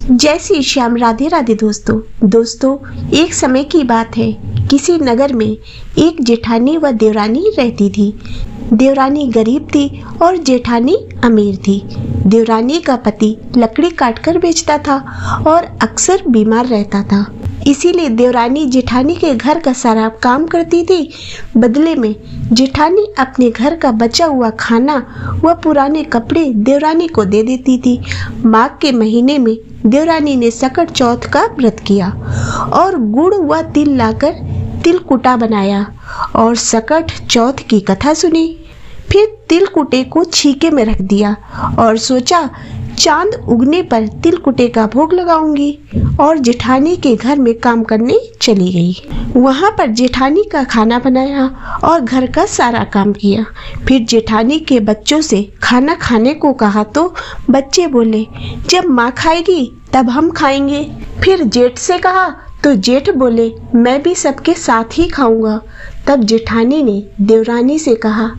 जय श्री श्याम। राधे राधे दोस्तों, एक समय की बात है। किसी नगर में एक जेठानी व देवरानी रहती थी। देवरानी गरीब थी और जेठानी अमीर थी। देवरानी का पति लकड़ी काटकर बेचता था और अक्सर बीमार रहता था, इसीलिए देवरानी जेठानी के घर का सारा काम करती थी। बदले में जेठानी अपने घर का बचा हुआ खाना व पुराने कपड़े देवरानी को दे देती थी। माघ के महीने में देवरानी ने सकट चौथ का व्रत किया और गुड़ व तिल लाकर तिलकुटा बनाया और सकट चौथ की कथा सुनी। फिर तिलकुटे को छीके में रख दिया और सोचा चांद उगने पर तिलकुटे का भोग लगाऊंगी, और जेठानी के घर में काम करने चली गई। वहां पर जेठानी का खाना बनाया और घर का सारा काम किया। फिर जेठानी के बच्चों से खाना खाने को कहा तो बच्चे बोले जब माँ खाएगी तब हम खाएंगे। फिर जेठ से कहा तो जेठ बोले मैं भी सबके साथ ही खाऊंगा। तब जेठानी ने देवरानी से कहा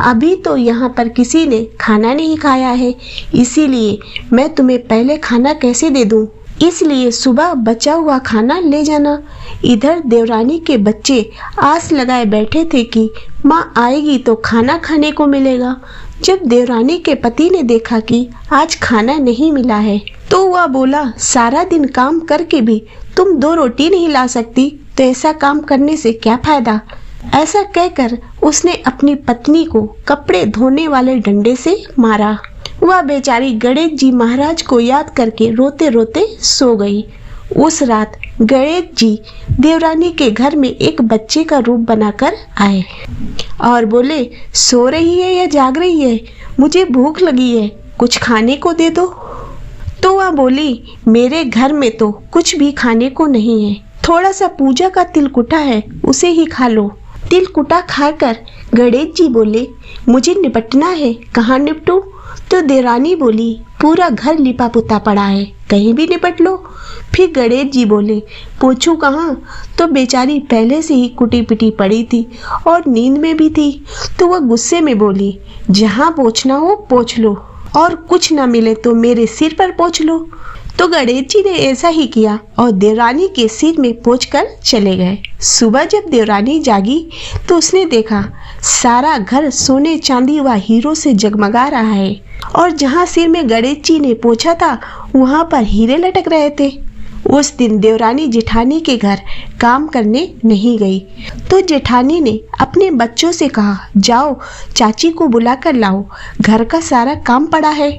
अभी तो यहाँ पर किसी ने खाना नहीं खाया है, इसीलिए मैं तुम्हें पहले खाना कैसे दे दूँ, इसलिए सुबह बचा हुआ खाना ले जाना। इधर देवरानी के बच्चे आस लगाए बैठे थे कि माँ आएगी तो खाना खाने को मिलेगा। जब देवरानी के पति ने देखा कि आज खाना नहीं मिला है तो वह बोला सारा दिन काम करके भी तुम 2 रोटी नहीं ला सकती, तो ऐसा काम करने से क्या फायदा। ऐसा कहकर उसने अपनी पत्नी को कपड़े धोने वाले डंडे से मारा। वह बेचारी गणेश जी महाराज को याद करके रोते रोते सो गई। उस रात गणेश जी देवरानी के घर में एक बच्चे का रूप बनाकर आए और बोले सो रही है या जाग रही है, मुझे भूख लगी है, कुछ खाने को दे दो। तो वह बोली मेरे घर में तो कुछ भी खाने को नहीं है, थोड़ा सा पूजा का तिलकुटा है, उसे ही खा लो। तिलकुटा खाकर गणेश जी बोले मुझे निपटना है, कहाँ निपटूं? तो देवरानी बोली पूरा घर लिपा पुता पड़ा है, कहीं भी निपट लो। फिर गणेश जी बोले पूछूं कहाँ? तो बेचारी पहले से ही कुटी पिटी पड़ी थी और नींद में भी थी। तो वह गुस्से में बोली जहाँ पोंछना हो पोंछ लो, और कुछ न मिले तो मेरे सिर पर पोंछ लो। तो गणेश जी ने ऐसा ही किया और देवरानी के सिर में पोंछकर चले गए। सुबह जब देवरानी जागी तो उसने देखा सारा घर सोने चांदी व हीरो से जगमगा रहा है, और जहाँ सिर में गणेश जी ने पोंछा था वहाँ पर हीरे लटक रहे थे। उस दिन देवरानी जेठानी के घर काम करने नहीं गई। तो जेठानी ने अपने बच्चों से कहा जाओ चाची को बुला कर लाओ, घर का सारा काम पड़ा है।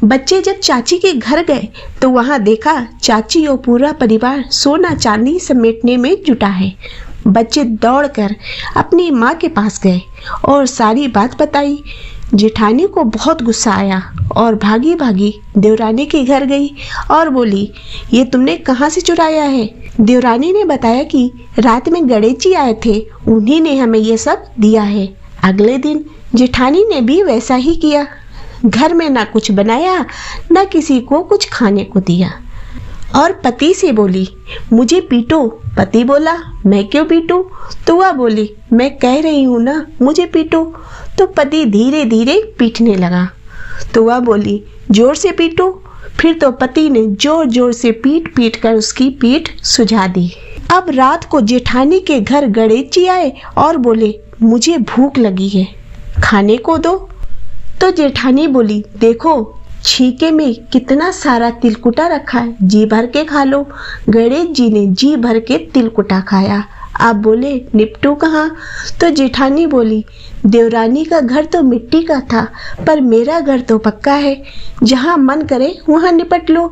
बच्चे जब चाची के घर गए तो वहां देखा चाची और पूरा परिवार सोना चांदी समेटने में जुटा है। बच्चे दौड़कर अपनी माँ के पास गए और सारी बात बताई। जेठानी को बहुत गुस्सा आया और भागी भागी देवरानी के घर गई और बोली ये तुमने कहाँ से चुराया है? देवरानी ने बताया कि रात में गणेश जी आए थे, उन्हीं ने हमें ये सब दिया है। अगले दिन जेठानी ने भी वैसा ही किया। घर में ना कुछ बनाया ना किसी को कुछ खाने को दिया, और पति से बोली मुझे पीटो। पति बोला मैं क्यों पीटूं? तो वह बोली मैं कह रही हूँ ना मुझे पीटो। तो पति धीरे धीरे पीटने लगा। तो वह बोली जोर से पीटो। फिर तो पति ने जोर जोर से पीट पीट कर उसकी पीठ सुझा दी। अब रात को जेठानी के घर गणेश जी आए और बोले मुझे भूख लगी है, खाने को दो। तो जेठानी बोली देखो छीके में कितना सारा तिलकुटा रखा है, जी भर के खा लो। गणेश जी ने जी भर के तिलकुटा खाया। आप बोले निपटू कहाँ? तो जेठानी बोली देवरानी का घर तो मिट्टी का था, पर मेरा घर तो पक्का है, जहाँ मन करे वहाँ निपट लो।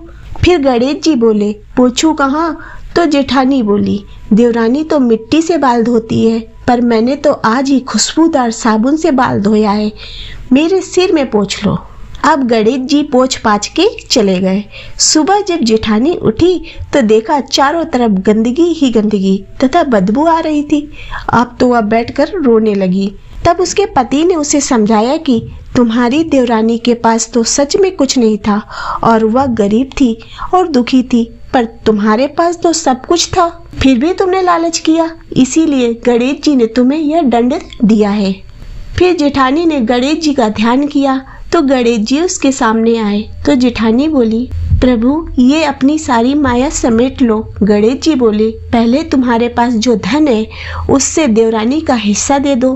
फिर गणेश जी बोले पूछूं कहाँ? तो जेठानी बोली देवरानी तो मिट्टी से बाल धोती है, पर मैंने तो आज ही खुशबूदार साबुन से बाल धोया है, मेरे सिर में पोंछ लो। अब गणेश जी पोंछ पाछ के चले गए। सुबह जब जेठानी उठी तो देखा चारों तरफ गंदगी ही गंदगी तथा बदबू आ रही थी। अब तो वह बैठकर रोने लगी। तब उसके पति ने उसे समझाया कि तुम्हारी देवरानी के पास तो सच में कुछ नहीं था और वह गरीब थी और दुखी थी, पर तुम्हारे पास तो सब कुछ था, फिर भी तुमने लालच किया, इसीलिए गणेश जी ने तुम्हें यह दंड दिया है। फिर जेठानी ने गणेश जी का ध्यान किया तो गणेश जी उसके सामने आए। तो जेठानी बोली प्रभु ये अपनी सारी माया समेट लो। गणेश जी बोले, पहले तुम्हारे पास जो धन है उससे देवरानी का हिस्सा दे दो।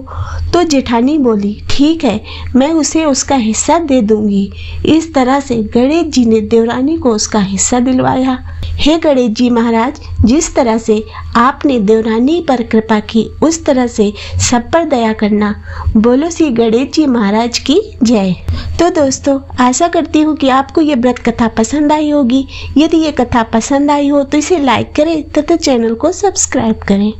तो जेठानी बोली, ठीक है, मैं उसे उसका हिस्सा दे दूंगी। इस तरह से गणेश जी ने देवरानी को उसका हिस्सा दिलवाया। हे गणेश जी महाराज, जिस तरह से आपने देवरानी पर कृपा की उस तरह से सब पर दया करना। बोलो श्री गणेश जी महाराज की जय। तो दोस्तों, आशा करती हूँ कि आपको ये व्रत कथा पसंद आई होगी। यदि ये कथा पसंद आई हो तो इसे लाइक करें तथा चैनल को सब्सक्राइब करें।